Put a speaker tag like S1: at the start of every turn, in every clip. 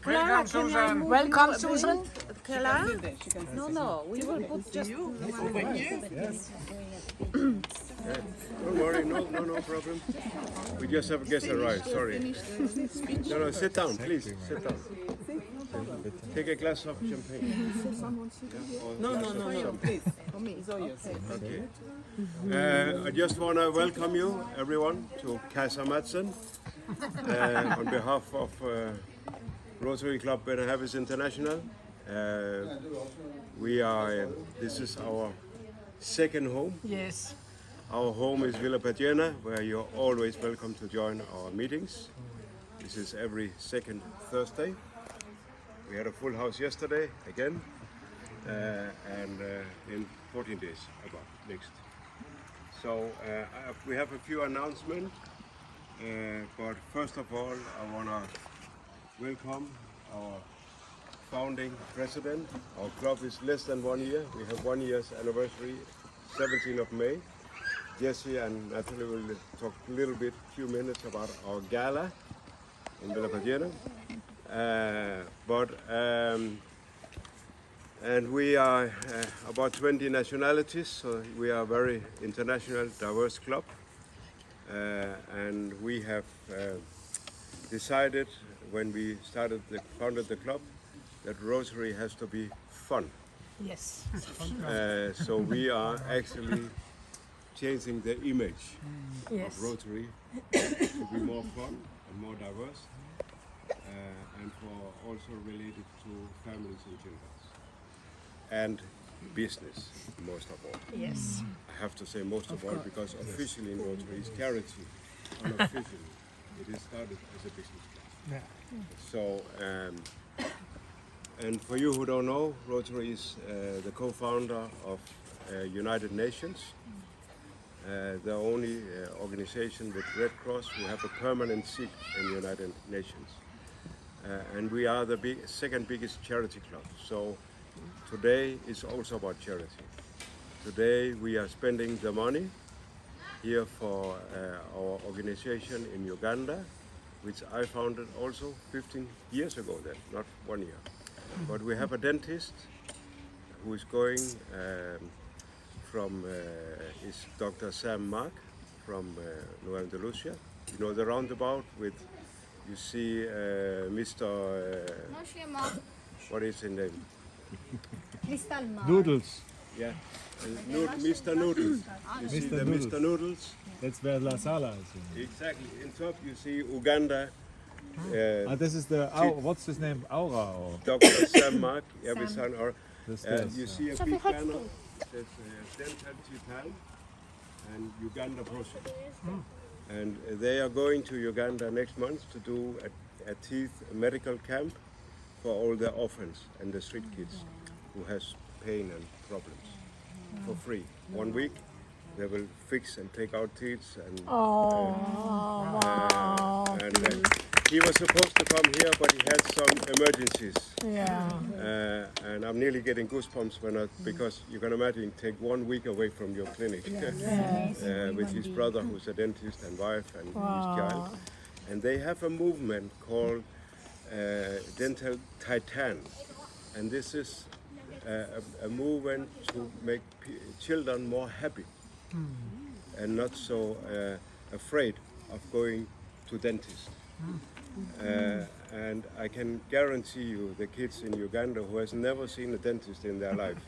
S1: Clara, can I move
S2: Welcome,
S1: you a
S2: Susan.
S1: bit? Clara? No, we will put just...
S3: Don't worry, no problem. We just have guests arrived, sorry. No, sit down, please, sit down. Take a glass of champagne.
S1: No, please. For me, it's all yours.
S3: Okay. I just want to welcome you, everyone, to Casa Madsen on behalf of Rotary Club Benahavís International. This is our second home.
S2: Yes.
S3: Our home is Villa Patiena, where you're always welcome to join our meetings. This is every second Thursday. We had a full house yesterday again, and in 14 days about next. So we have a few announcements, but first of all I want to welcome our founding president. Our club is less than 1 year. We have 1 year's anniversary, 17th of May. Jesse and Natalie will talk a little bit, few minutes about our gala in Villa Patiena. And we are about 20 nationalities, so we are a very international, diverse club. And we have decided when we founded the club that Rotary has to be fun.
S2: Yes.
S3: So we are actually changing the image
S2: Yes.
S3: of Rotary to be more fun and more diverse, and for also related to families and children and business, most of all.
S2: Yes.
S3: I have to say most of all because officially in Rotary is charity, unofficially it is started as a business club. So, and for you who don't know, Rotary is the co-founder of United Nations. The only organization with Red Cross who have a permanent seat in the United Nations. And we are the second biggest charity club. So today is also about charity. Today we are spending the money here for our organization in Uganda, which I founded also 15 years ago then, not 1 year. But we have a dentist who is going is Dr. Sam Mark from New Andalusia. You know the roundabout with, you see Mr. What is his name?
S4: Noodles.
S3: Yeah, Mr. Noodles. You see the
S4: Noodles.
S3: Mr. Noodles?
S4: That's where La Sala is.
S3: Exactly. In top you see Uganda.
S4: This is the, what's his name? Aura? Or?
S3: Dr. Sam Mark, or
S4: This
S3: you see a big banner that says Dental Japan and Uganda Project. And they are going to Uganda next month to do a teeth medical camp for all the orphans and the street kids who has pain and problems for free. 1 week they will fix and take out teeth and he was supposed to come here, but he had some emergencies.
S2: Yeah.
S3: And I'm nearly getting goosebumps because you can imagine, take 1 week away from your clinic with his brother, who's a dentist, and wife, and his child. And they have a movement called Dental Titan. And this is a movement to make children more happy and not so afraid of going to dentist. And I can guarantee you the kids in Uganda who has never seen a dentist in their life,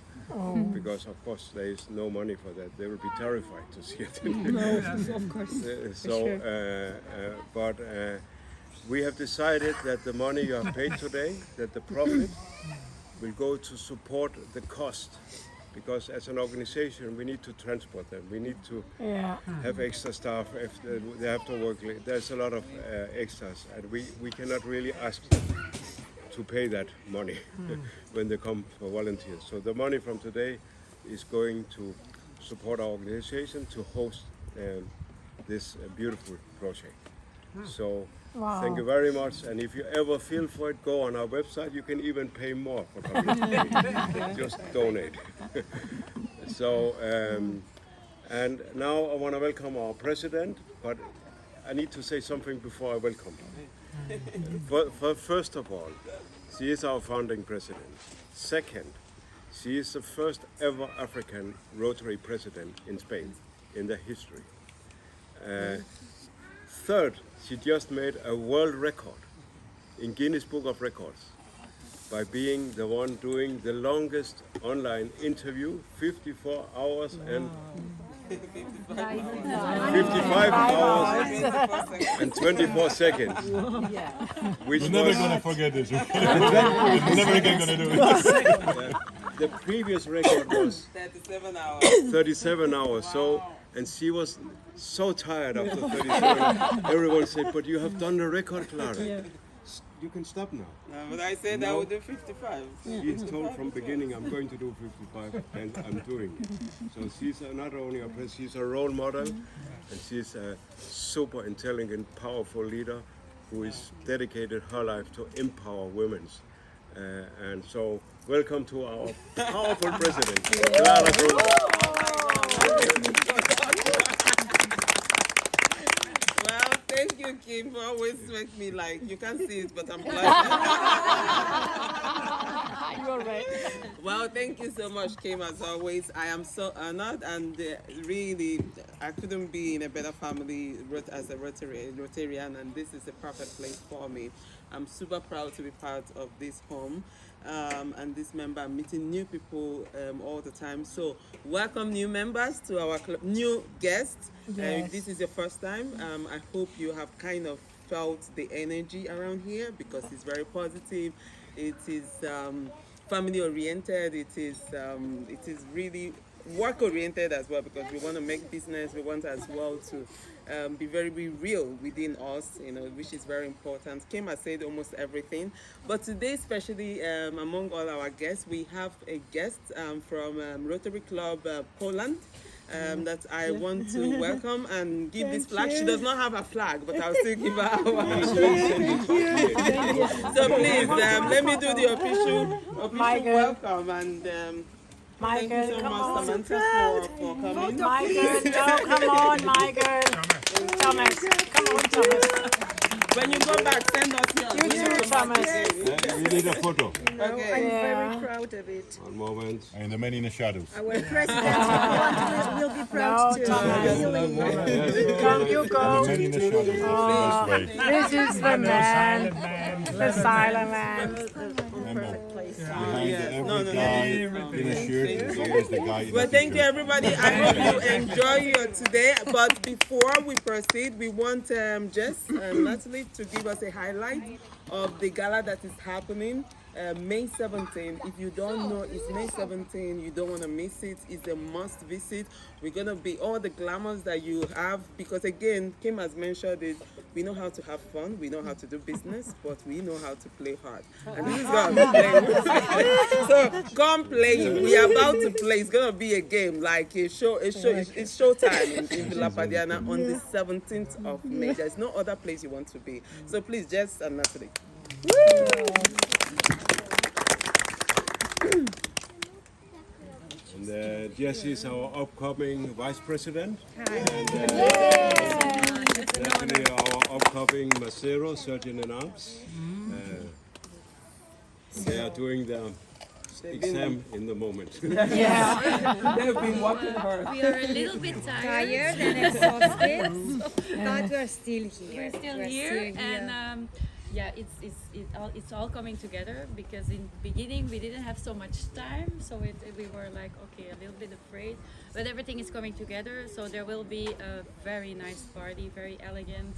S3: because of course there is no money for that, they will be terrified to see a dentist.
S1: No, of course.
S3: But we have decided that the money you have paid today, that the profit will go to support the cost. Because as an organization, we need to transport them. We need to have extra staff if they have to work. There's a lot of extras, and we cannot really ask them to pay that money when they come for volunteers. So the money from today is going to support our organization to host this beautiful project. So thank you very much. And if you ever feel for it, go on our website. You can even pay more for coming. Just donate. So, and now I want to welcome our president, but I need to say something before I welcome him. First of all, she is our founding president. Second, she is the first ever African Rotary president in Spain in the history. Third, she just made a world record in Guinness Book of Records by being the one doing the longest online interview, 54 hours and 55 hours and 24 seconds. Which
S4: We're never
S3: was
S4: gonna forget this. We're never again gonna do it.
S3: the previous record was
S1: 37 hours.
S3: 37 hours. So, and she was so tired after 37. Everyone said, "But you have done the record, Clara. You can stop now."
S1: But I said I would do 55.
S3: She's told from beginning, "I'm going to do 55, and I'm doing it." So she's not only a president, she's a role model, and she's a super intelligent, powerful leader who is dedicated her life to empower women. And so, welcome to our powerful president, Clara Cruz.
S1: Well, thank you, Kim, for always make me like, you can't see it, but I'm glad.
S2: You're right.
S1: Well, thank you so much, Kim, as always. I am so honored, and really, I couldn't be in a better family as a Rotarian, and this is a perfect place for me. I'm super proud to be part of this home. And this member, I'm meeting new people all the time. So welcome new members to our club, new guests.
S2: Yes.
S1: If this is your first time, I hope you have kind of felt the energy around here because it's very positive. It is family oriented. It is really work oriented as well, because we want to make business. We want as well to be very real within us, which is very important. Kim has said almost everything, but today, especially among all our guests, we have a guest from Rotary Club Poland. That I want to welcome and give this flag. She does not have a flag, but I'll still give her our. So please, let me do the official welcome, and thank you so much, Samantha, for coming.
S2: Michael, no, come on, Michael. Thomas, come on, Thomas.
S1: When you go back, send us your
S2: You too, Thomas.
S3: We need a photo.
S1: Okay.
S5: I'm
S2: Yeah.
S5: very proud of it.
S3: One moment.
S4: And the man in the shadows.
S5: Our president will be proud
S2: No,
S5: too.
S2: Thomas.
S5: Really.
S2: Come, you
S4: The
S2: go.
S4: man in the shadows. That's the best way.
S2: This is the man, the silent man.
S4: Remember,
S5: Place.
S4: behind every
S1: No,
S4: guy in a shirt is always the guy in
S1: Well,
S4: a
S1: thank you,
S4: t-shirt.
S1: everybody. I hope you enjoy your today. But before we proceed, we want Jess and Natalie to give us a highlight of the gala that is happening May 17. If you don't know, it's May 17. You don't want to miss it. It's a must visit. We're going to be all the glamours that you have, because again, Kim has mentioned it. We know how to have fun. We know how to do business, but we know how to play hard. And this is going to be So come play. We are about to play. It's going to be a game, like a show. It's showtime in Villa Padiana on the 17th of May. There's no other place you want to be. So please, Jess and Natalie.
S3: And Jesse is our upcoming vice president. And definitely our upcoming Macero, surgeon in arms. They are doing the exam in the moment.
S2: Yeah.
S1: They've been working hard.
S6: We are a little bit tired.
S7: And exhausted, but we're still here.
S6: We're still here, and yeah, it's all coming together, because in the beginning we didn't have so much time, so we were like, okay, a little bit afraid, but everything is coming together. So there will be a very nice party, very elegant,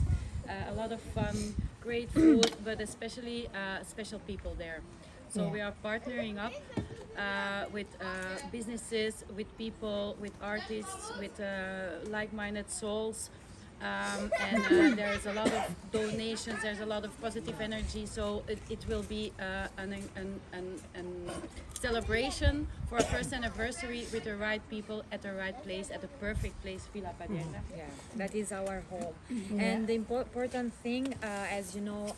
S6: a lot of fun, great food, but especially special people there. So we are partnering up with businesses, with people, with artists, with like-minded souls. And there's a lot of donations, there's a lot of positive energy, so it will be an celebration for our first anniversary with the right people at the right place, at the perfect place, Villa Padiana.
S7: Yeah, that is our home. And the important thing, as you know,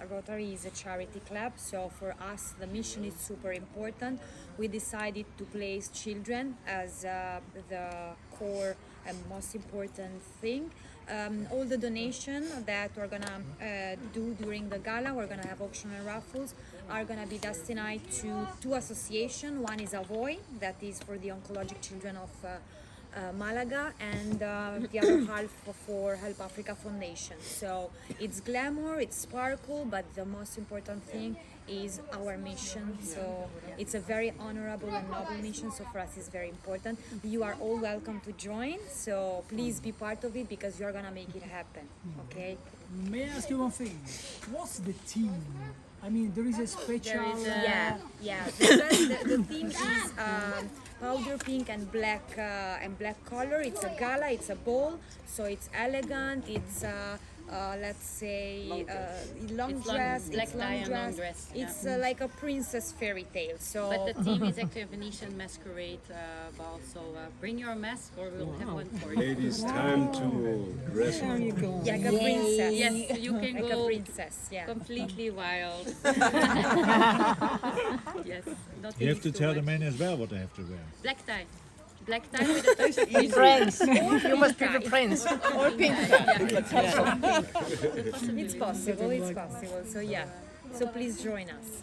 S7: Rotary is a charity club, so for us the mission is super important. We decided to place children as the core and most important thing, all the donation that we're gonna do during the gala, we're gonna have auction and raffles, are gonna be destined to two associations. One is Avoy, that is for the oncologic children of Malaga, and the other half for Help Africa Foundation. So it's glamour, it's sparkle, but the most important thing is our mission. So it's a very honorable and noble mission, so for us it's very important. You are all welcome to join, so please be part of it because you're gonna make it happen, okay?
S8: May I ask you one thing? What's the theme? I mean, there is a special...
S7: Yeah. The theme is powder pink and black color. It's a gala, it's a ball, so it's elegant. It's let's say long dress.
S6: Black tie and long dress.
S7: It's like a princess fairy tale. So,
S6: But the theme is actually a Venetian masquerade ball. So bring your mask, or we'll have one for you.
S3: Ladies, time to dress up.
S7: yeah, like a princess.
S6: Yes, you can
S7: Like a
S6: go
S7: princess. Yeah.
S6: completely wild. Yes. Not
S4: You have to
S6: too
S4: tell the
S6: much.
S4: men as well what they have to wear.
S6: Black tie. Black tie with a touch of pink.
S2: Prince. You must be the prince.
S6: Or pink.
S7: It's possible. It's possible. So yeah. So please join us.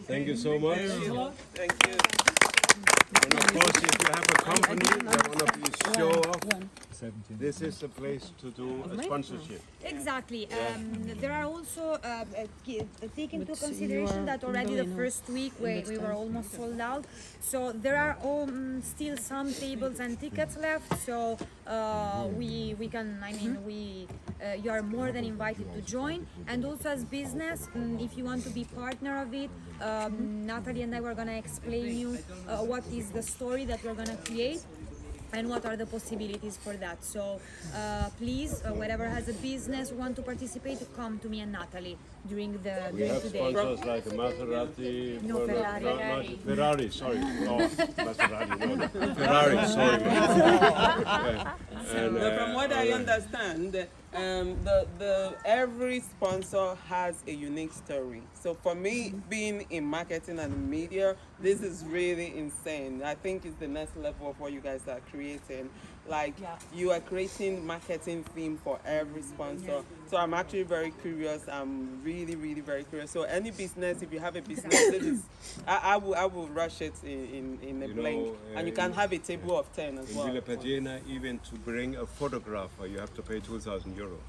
S3: Thank you so much.
S1: Thank you.
S3: And of course, if you have a company that want to show off,
S4: 17.
S3: this is the place to do a sponsorship.
S7: Exactly. There are also take into consideration that already the first week we were almost sold out. So there are still some tables and tickets left. So we can. I mean, you are more than invited to join. And also as business, if you want to be partner of it, Natalie and I were gonna explain you what is the story that we're gonna create and what are the possibilities for that. So please, whoever has a business who want to participate, come to me and Natalie during
S3: We
S7: today.
S3: have sponsors like Maserati,
S7: No, Ferrari.
S3: Ferrari, sorry, no, Maserati, no, Ferrari, sorry. Yeah. And,
S1: But from what I understand, every sponsor has a unique story. So for me, being in marketing and media, this is really insane. I think it's the next level of what you guys are creating. Like you are creating marketing theme for every sponsor. So I'm actually very curious. I'm really, really very curious. So any business, if you have a business, this is, I will rush it in a
S3: You
S1: blink.
S3: know,
S1: And you can have a table of 10 as
S3: in
S1: well.
S3: Villa Padena, even to bring a photographer, you have to pay 2,000 euro.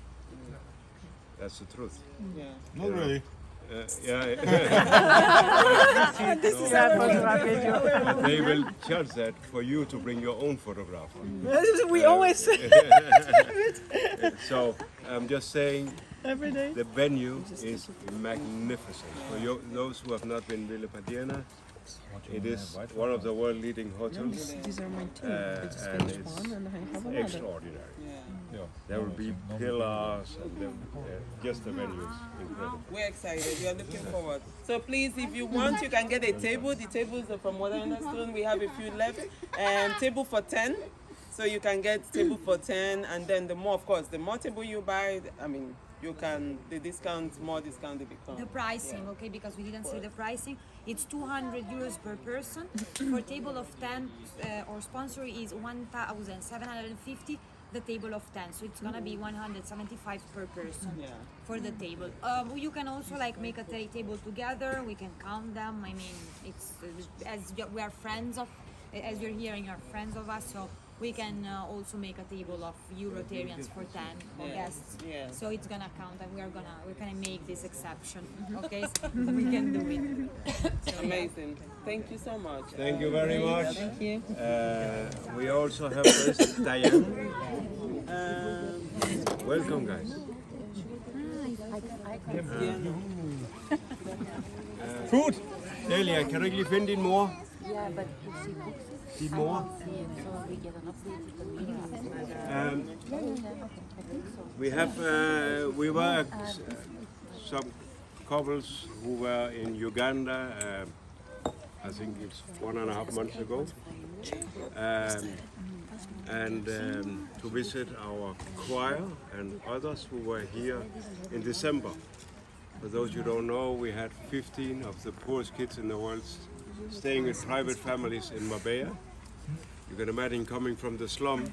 S3: That's the truth.
S1: Yeah.
S4: Not really.
S3: Yeah.
S2: This is our photograph.
S3: But they will charge that for you to bring your own photographer.
S2: We always
S3: So I'm just saying
S2: every day.
S3: the venue is magnificent. For those who have not been Villa Padena, it is one of the world leading hotels
S2: These are my two.
S3: and it's extraordinary.
S1: Yeah.
S3: There will be pillars and just the venue is incredible.
S1: We're excited. We are looking forward. So please, if you want, you can get a table. The tables are from what I understood. We have a few left. Table for 10. So you can get table for 10, and then the more, of course, the more table you buy, I mean, you can, the discount, more discount they become.
S7: The pricing, okay, because we didn't say the pricing. It's 200 euros per person. For table of 10, our sponsor is 1,750. The table of 10, so it's gonna be 175 per person for the table. You can also like make a table together. We can count them. I mean, it's as we are friends of, as you're hearing, you're friends of us, so we can also make a table of Rotarians for 10 guests.
S1: Yeah.
S7: So it's gonna count, and we're gonna make this exception. Okay, so we can do it. So,
S1: Amazing. Thank you so much.
S3: Thank you very much.
S2: Thank you.
S3: We also have this Diane. Welcome, guys. Food. Delia, kan du ikke lige finde din mor?
S9: Yeah, but if she books it,
S3: Din mor?
S9: so we get an update with the meeting.
S3: We have, we were some couples who were in Uganda, I think it's 1.5 months ago, and to visit our choir and others who were here in December. For those you don't know, we had 15 of the poorest kids in the world staying with private families in Marbella. You can imagine coming from the slum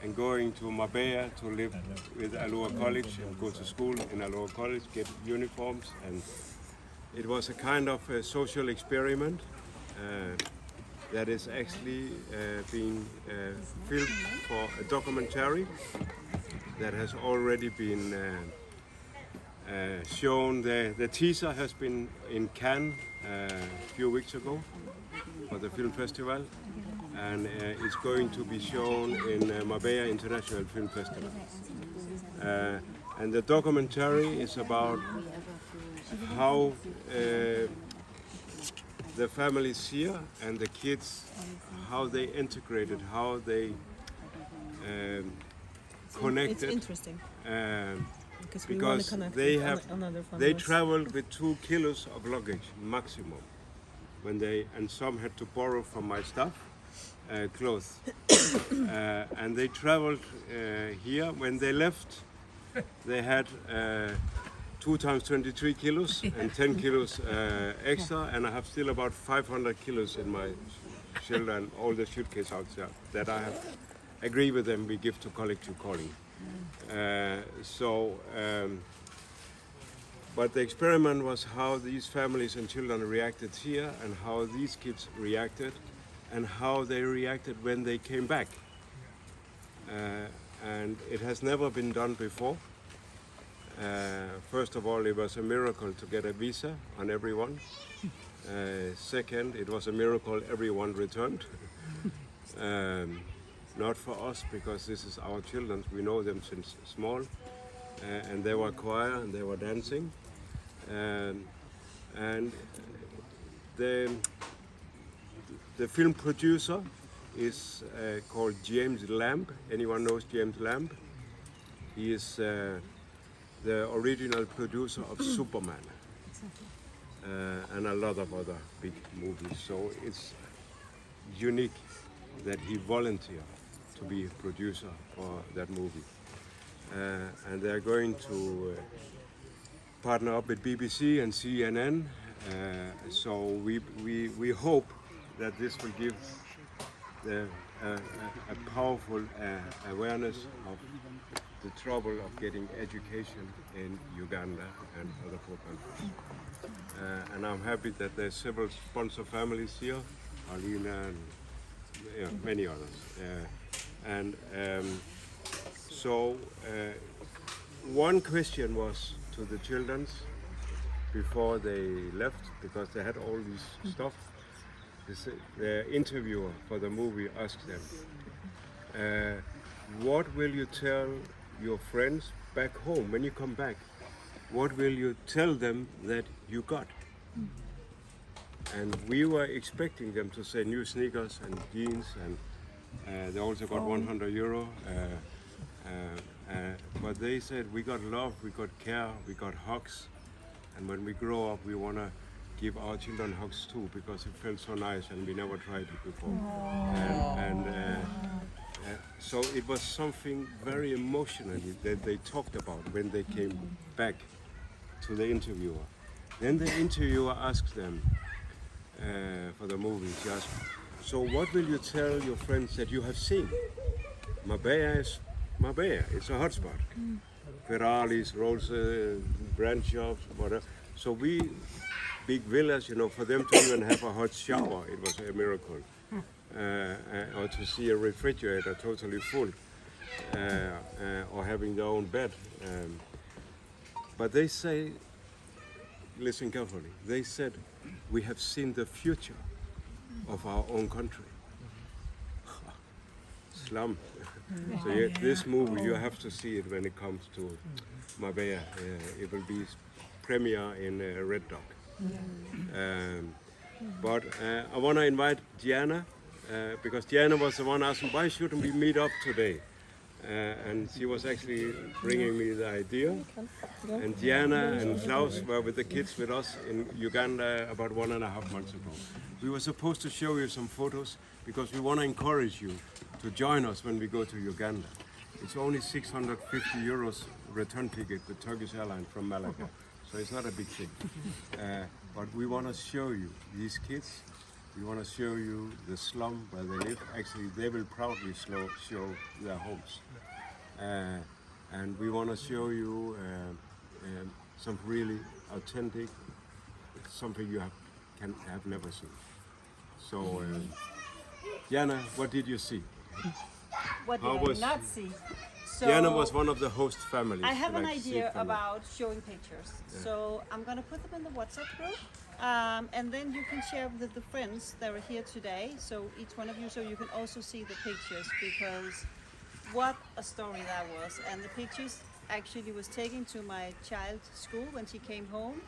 S3: and going to Marbella to live with Aloha College and go to school in Aloha College, get uniforms, and it was a kind of a social experiment that is actually being filmed for a documentary that has already been shown. The teaser has been in Cannes a few weeks ago for the film festival, and it's going to be shown in Marbella International Film Festival. And the documentary is about how the families here and the kids, how they integrated, how they connected.
S10: It's interesting. Because we want
S3: Because
S10: to connect
S3: they
S10: with
S3: have
S10: another
S3: they
S10: families.
S3: traveled with 2 kilos of luggage maximum, and some had to borrow from my staff clothes, and they traveled here. When they left, they had 2 times 23 kilos and 10 kilos extra, and I have still about 500 kilos in my children, all the suitcase outside that I have agreed with them we give to Collective Calling. But the experiment was how these families and children reacted here and how these kids reacted and how they reacted when they came back. And it has never been done before. First of all, it was a miracle to get a visa on everyone. Second, it was a miracle everyone returned. Not for us, because this is our children. We know them since small, and they were choir and they were dancing. And the film producer is called James Lamb. Anyone knows James Lamb? He is the original producer of Superman and a lot of other big movies. So it's unique that he volunteered to be a producer for that movie. And they're going to partner up with BBC and CNN. So we hope that this will give a powerful awareness of the trouble of getting education in Uganda and other poor countries. And I'm happy that there's several sponsor families here, Alina and many others. So one question was to the children before they left, because they had all this stuff. The interviewer for the movie asked them, what will you tell your friends back home when you come back? What will you tell them that you got? And we were expecting them to say new sneakers and jeans, and they also got €100. But they said, we got love, we got care, we got hugs, and when we grow up, we want to give our children hugs too, because it felt so nice and we never tried it before. So it was something very emotional that they talked about when they came back to the interviewer. Then the interviewer asked them for the movie, she asked, so what will you tell your friends that you have seen? Marbella is Marbella, it's a hotspot. Ferraris, Rolls, brand shops, whatever. So we, big villas, for them to even have a hot shower, it was a miracle. Or to see a refrigerator totally full, or having their own bed. But they say, listen carefully, they said, we have seen the future of our own country. Slum. So this movie, you have to see it when it comes to Marbella. It will be premiere in Red Dog. But I want to invite Diana, because Diana was the one asking, why shouldn't we meet up today? And she was actually bringing me the idea. And Diana and Klaus were with the kids with us in Uganda about 1.5 months ago. We were supposed to show you some photos because we want to encourage you to join us when we go to Uganda. It's only €650 return ticket with Turkish Airlines from Malaga. So it's not a big thing. But we want to show you these kids We want to show you the slum where they live. Actually, they will proudly show their homes. And we want to show you some really authentic, something you have never seen. So, Jana, what did you see?
S2: What
S3: How
S2: did
S3: was-
S2: I not see? So
S3: Jana was one of the host families.
S2: I have an
S3: like
S2: idea
S3: Seed family.
S2: about showing pictures. So I'm going to put them in the WhatsApp group. And then you can share with the friends that are here today. So each one of you, so you can also see the pictures, because what a story that was. And the pictures actually was taken to my child's school when she came home.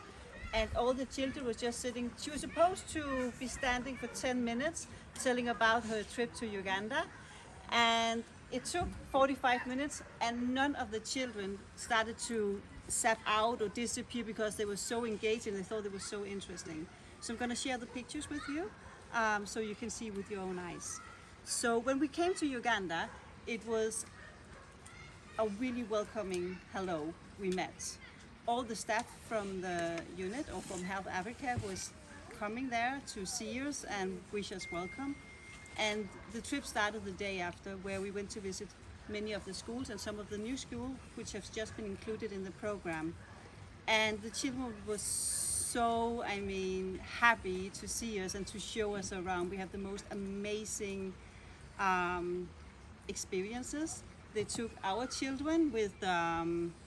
S2: And all the children were just sitting. She was supposed to be standing for 10 minutes telling about her trip to Uganda. And it took 45 minutes, and none of the children started to zap out or disappear because they were so engaged and they thought it was so interesting. So I'm going to share the pictures with you so you can see with your own eyes. So when we came to Uganda, it was a really welcoming hello we met. All the staff from the unit or from Health Africa was coming there to see us and wish us welcome. And the trip started the day after, where we went to visit many of the schools and some of the new schools which have just been included in the program. And the children were so, happy to see us and to show us around. We have the most amazing experiences. They took our children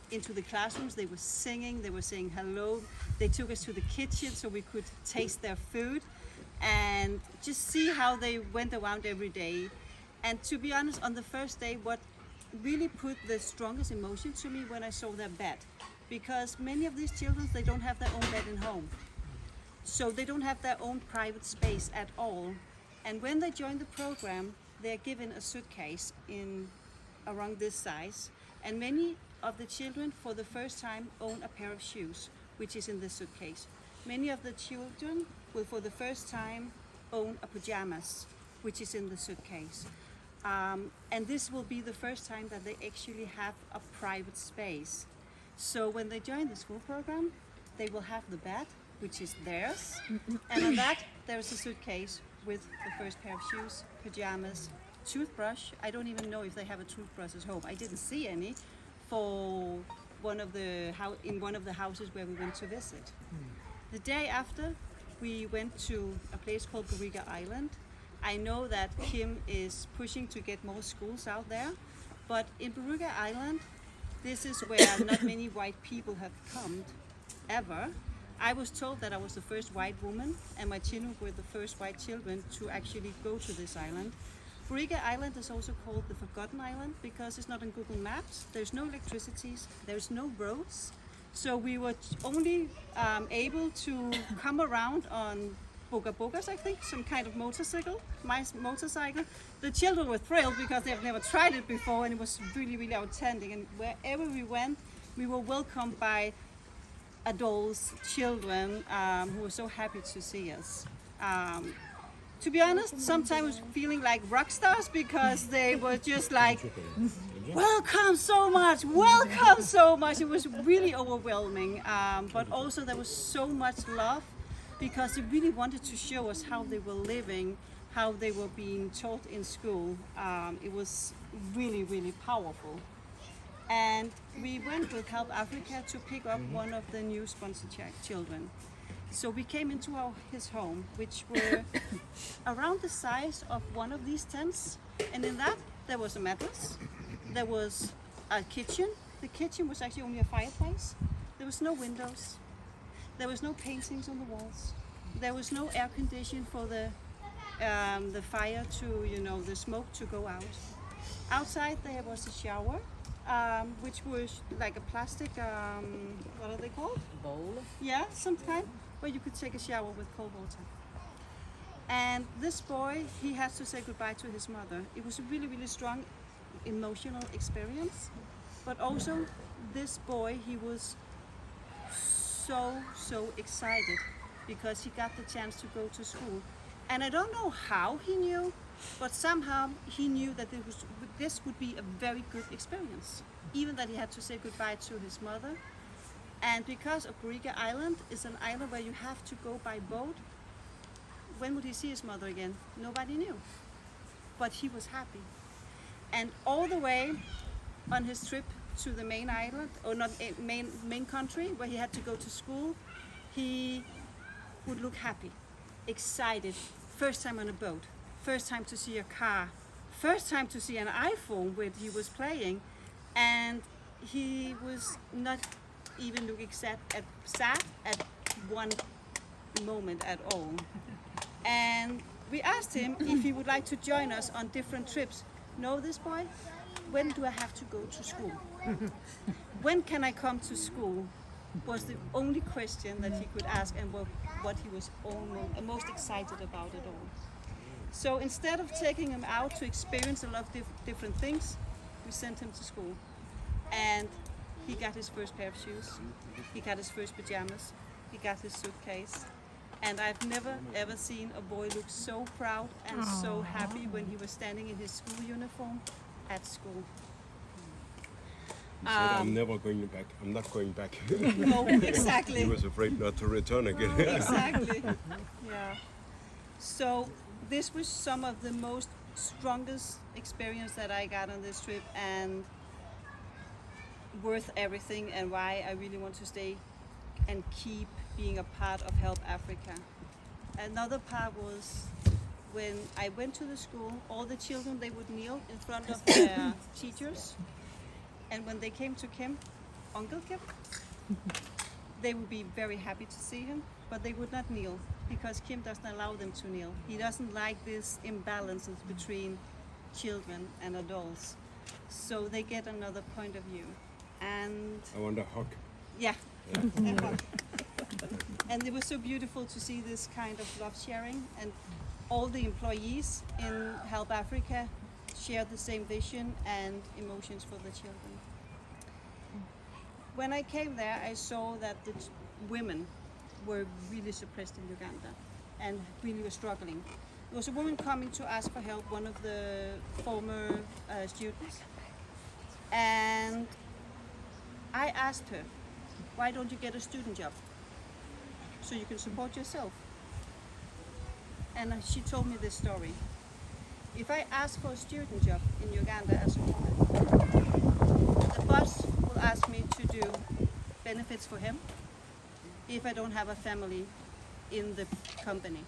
S2: into the classrooms. They were singing, they were saying hello. They took us to the kitchen so we could taste their food and just see how they went around every day. And to be honest, on the first day, what really put the strongest emotion to me when I saw their bed, because many of these children, they don't have their own bed in home. So they don't have their own private space at all. And when they join the program, they're given a suitcase in around this size. And many of the children for the first time own a pair of shoes, which is in the suitcase. Many of the children will for the first time own a pajamas, which is in the suitcase. And this will be the first time that they actually have a private space. So when they join the school program, they will have the bed, which is theirs. And on that, there's a suitcase with the first pair of shoes, pajamas, toothbrush. I don't even know if they have a toothbrush at home. I didn't see any for one of the houses where we went to visit. The day after, we went to a place called Gariga Island. I know that Kim is pushing to get more schools out there, but in Gariga Island, this is where not many white people have come ever. I was told that I was the first white woman, and my children were the first white children to actually go to this island. Gariga Island is also called the Forgotten Island because it's not on Google Maps. There's no electricities, there's no roads. So we were only able to come around on bogas, I think, some kind of motorcycle. The children were thrilled because they've never tried it before, and it was really, really outstanding. And wherever we went, we were welcomed by adults, children who were so happy to see us. To be honest, sometimes feeling like rock stars because they were just like, welcome so much, welcome so much. It was really overwhelming, but also there was so much love because they really wanted to show us how they were living, how they were being taught in school. It was really, really powerful. And we went with Help Africa to pick up one of the new sponsored children. So we came into his home, which were around the size of one of these tents. And in that, there was a mattress. There was a kitchen. The kitchen was actually only a fireplace. There was no windows. There was no paintings on the walls. There was no air conditioning for the fire to, the smoke to go out. Outside there was a shower, which was like a plastic, what are they called? Bowl.
S7: Yeah, some kind, where you could take a shower with cold water. And this boy, he has to say goodbye to his mother. It was a really, really strong emotional experience. But also, this boy, he was so excited because he got the chance to go to school. And I don't know how he knew, but somehow he knew that this would be a very good experience, even that he had to say goodbye to his mother. And because of Gariga Island is an island where you have to go by boat,
S2: when would he see his mother again? Nobody knew. But he was happy. And all the way on his trip to the main island, or not main country, where he had to go to school, he would look happy, excited. First time on a boat, first time to see a car, first time to see an iPhone where he was playing, and he was not even looking sad at one moment at all. And we asked him if he would like to join us on different trips. No, this boy, when do I have to go to school? When can I come to school? Was the only question that he could ask, and what he was most excited about it all. So instead of taking him out to experience a lot of different things, we sent him to school. And he got his first pair of shoes, he got his first pajamas, he got his suitcase. And I've never ever seen a boy look so proud and so happy when he was standing in his school uniform at school.
S3: He said, I'm never going back. I'm not going back.
S2: No, exactly.
S3: He was afraid not to return again.
S2: Exactly. Yeah. So this was some of the most strongest experience that I got on this trip, and worth everything, and why I really want to stay and keep being a part of Help Africa. Another part was when I went to the school, all the children, they would kneel in front of their teachers, and when they came to Kim, Uncle Kim, they would be very happy to see him, but they would not kneel because Kim doesn't allow them to kneel. He doesn't like this imbalances between children and adults, so they get another point of view. And
S3: I want a hug.
S2: yeah. And it was so beautiful to see this kind of love sharing, and all the employees in Help Africa share the same vision and emotions for the children. When I came there, I saw that the women were really suppressed in Uganda and really were struggling. There was a woman coming to ask for help, one of the former students, and I asked her, why don't you get a student job so you can support yourself? And she told me this story. If I ask for a student job in Uganda as a woman, the boss will ask me to do benefits for him if I don't have a family in the company.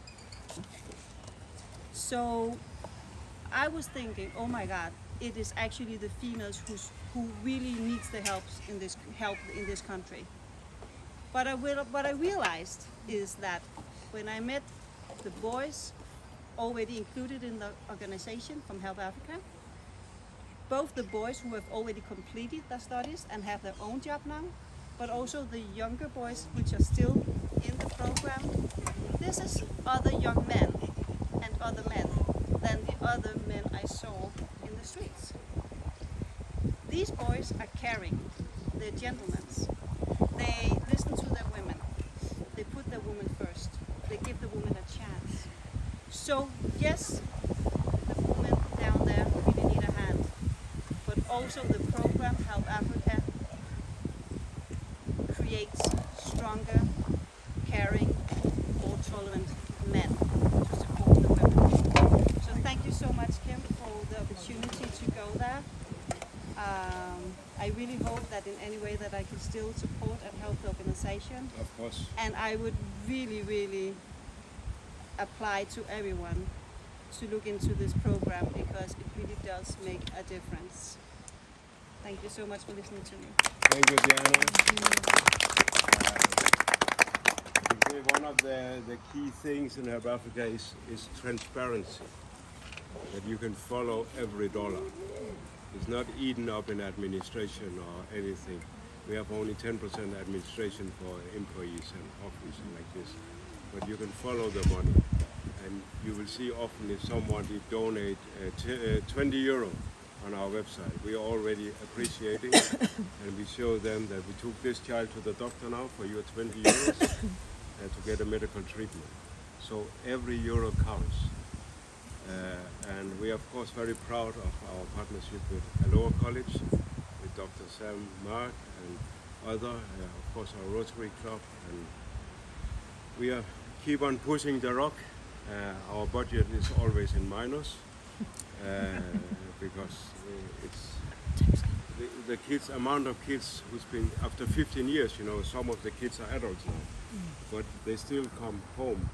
S2: So I was thinking, oh my God, it is actually the females who really needs the help in this country. But what I realized is that when I met the boys already included in the organization from Help Africa, both the boys who have already completed their studies and have their own job now, but also the younger boys which are still in the program, this is other young men and other men than the other men I saw in the streets. These boys are caring, they're gentlemen. They listen to their women, they put their woman first, they give the woman a chance. So yes, the women down there really need a hand, but also the program Help Africa creates stronger, caring, more tolerant men to support the women. So thank you so much, Kim, for the opportunity to go there. I really hope that in any way that I can still support and help the organization.
S3: Of course.
S2: And I would really, really apply to everyone to look into this program because it really does make a difference. Thank you so much for listening to me.
S3: Thank you, Diana. I think one of the key things in Help Africa is transparency, that you can follow every dollar. It's not eaten up in administration or anything. We have only 10% administration for employees and offices like this. But you can follow the money. And you will see often if someone did donate 20 euro on our website, we are already appreciating it. And we show them that we took this child to the doctor now for your 20 euros to get a medical treatment. So every euro counts. And we are of course very proud of our partnership with Aloha College, with Dr. Sam Mark and other, of course our Rotary Club, and we are keep on pushing the rock Our budget is always in minus because it's the kids, amount of kids who's been after 15 years. You know, some of the kids are adults now, but they still come home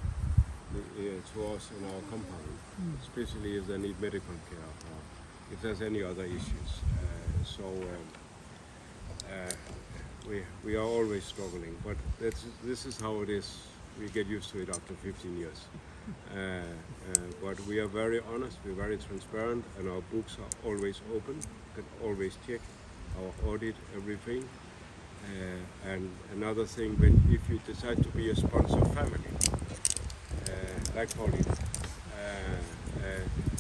S3: to us in our compound, especially if they need medical care or if there's any other issues. We are always struggling, but this is how it is. We get used to it after 15 years. But we are very honest, we're very transparent, and our books are always open. You can always check our audit, everything. And another thing, if you decide to be a sponsor family, like Pauline,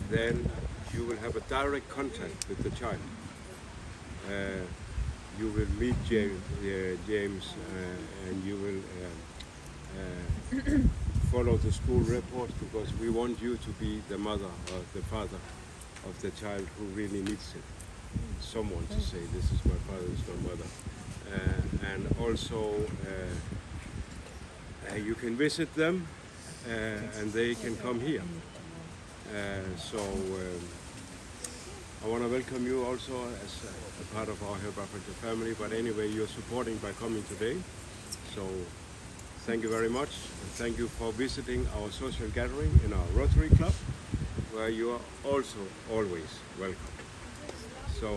S3: then you will have a direct contact with the child. You will meet James and you will follow the school report, because we want you to be the mother or the father of the child who really needs it. Someone to say, this is my father, this is my mother. And also you can visit them and they can come here. I want to welcome you also as a part of our Help Africa family, but anyway, you're supporting by coming today. So thank you very much, and thank you for visiting our social gathering in our Rotary Club, where you are also always welcome. So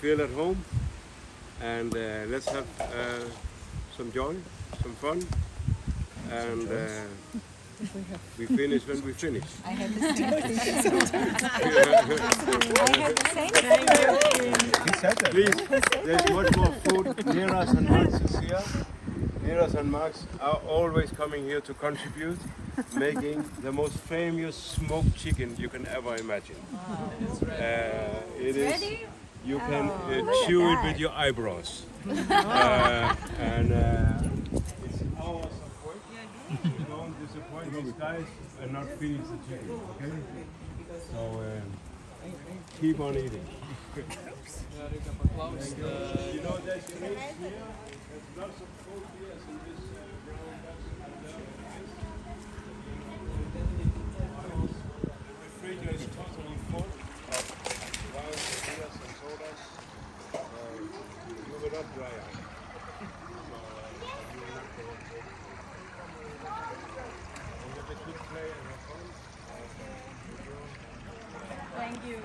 S3: feel at home, and let's have some joy, some fun, and we finish when we finish.
S5: I had the same
S4: He said that.
S3: Please, there's much more food. Neras and Max is here. Neras and Max are always coming here to contribute, making the most famous smoked chicken you can ever imagine. It is. You can chew it with your eyebrows. And it's hours of work. Don't disappoint these guys and not finish the chicken, okay? So keep on eating. You know, there's grapes here. There's lots of food here in this brown box. The refrigerator is totally full of wines, beers, and sodas. You will not dry out. You will not go home. And have a good play and have fun.
S6: Thank you.